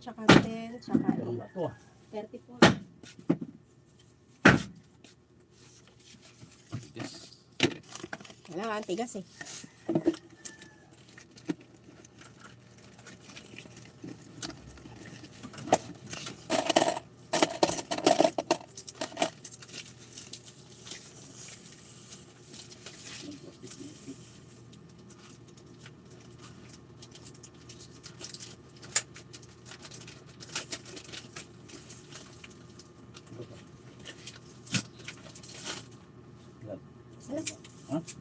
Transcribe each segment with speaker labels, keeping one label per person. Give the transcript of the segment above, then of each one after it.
Speaker 1: tsaka 10, tsaka 8. 34. Wala, ang tigas eh.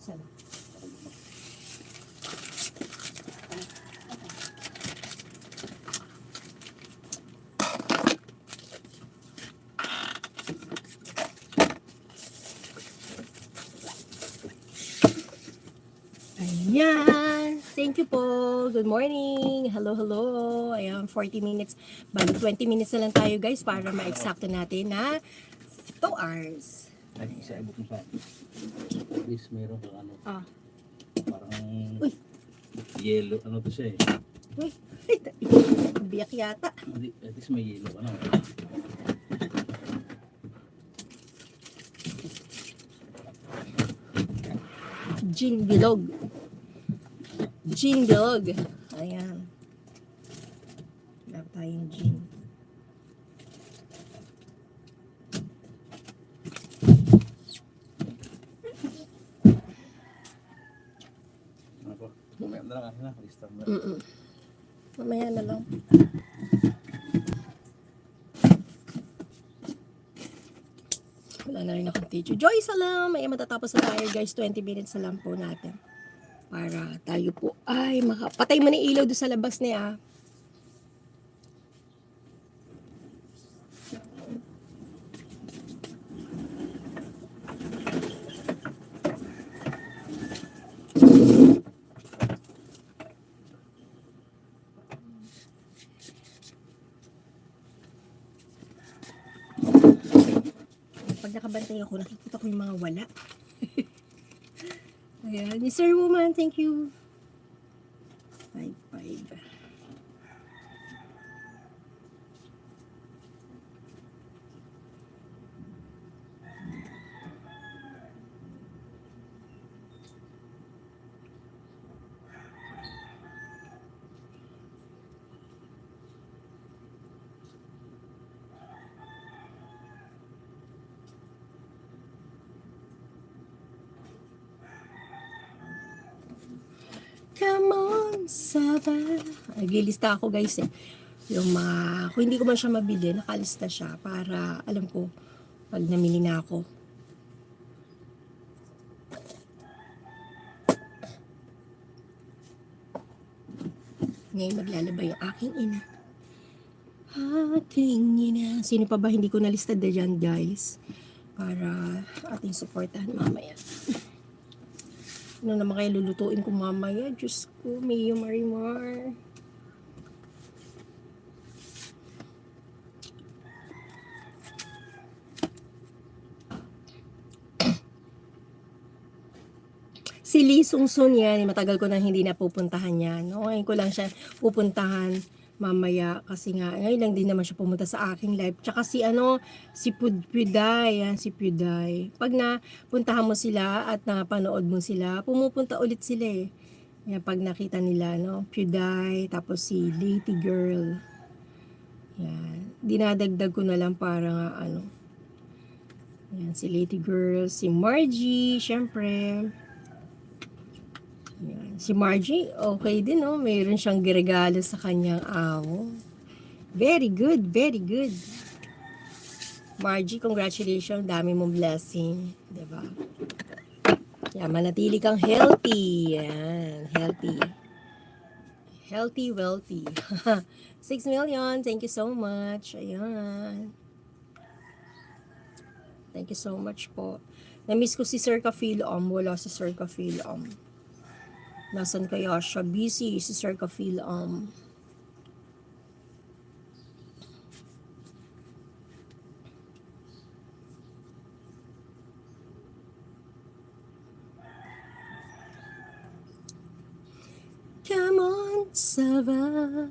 Speaker 1: Sana. Ayan. Thank you po. Good morning. Hello, hello. Ayan, 40 minutes. Bali, 20 minutes na lang tayo guys para ma-exacto natin na 2 hours.
Speaker 2: Ay, isa ibot mo sa at least meron kang ano. Parang
Speaker 1: Uy.
Speaker 2: Yellow. Ano to siya eh.
Speaker 1: Uy. Biyak yata.
Speaker 2: At least may yellow. Ano?
Speaker 1: Gin bilog. Gin bilog. Ayan. Wala tayong gin.
Speaker 2: Ano po? Mamaya na lang kasi na. Lista mo.
Speaker 1: Mamaya na lang. Wala na rin akong teacher. Joy, salam! Ay, matatapos na tayo guys. 20 minutes na lang po natin. Para tayo po ay makapatay mo na yung ilaw doon sa labas niya. Pag nakabantay ako, nakikita ko yung mga wala. Ayan. Mr. Woman, thank you. 5-5. Come on, Saba. Naglilista ako guys eh. Yung mga, kung hindi ko man siya mabili, nakalista siya para alam ko pag namili na ako. Ngayon maglalaba yung aking ina. Aking ina. Sino pa ba hindi ko nalista dyan guys? Para ating supportahan mamaya. Ano naman kayo lulutuin ko mamaya? Diyos ko, Mayo Marimar. Si Lee Sung Sun yan, matagal ko nang hindi napupuntahan yan. No? Ngayon ko lang siya pupuntahan mamaya kasi nga ngayon lang din naman siya pumunta sa aking live. Tsaka si Puday, yan si Puday. Pag napuntahan mo sila at napanood mo sila, pumupunta ulit sila eh. Yan, pag nakita nila, no? Puday, tapos si Lady Girl. Yan. Dinadagdag ko na lang para nga ano. Yan, si Lady Girl, si Margie, syempre. Yan. Si Margie, okay din, no? Mayroon siyang giregalo sa kanyang amo. Very good, very good. Margie, congratulations. Dami mong blessing. Diba? Yan, manatili kang healthy. Yan, healthy. Healthy, wealthy. 6 million. Thank you so much. Ayan. Thank you so much po. Na-miss ko si Sir Ka-Phil-Om. Wala si Sir Ka-Phil-Om. Nasaan kaya siya? Busy si Sir Ka-Phil-Om. Come on, Saba.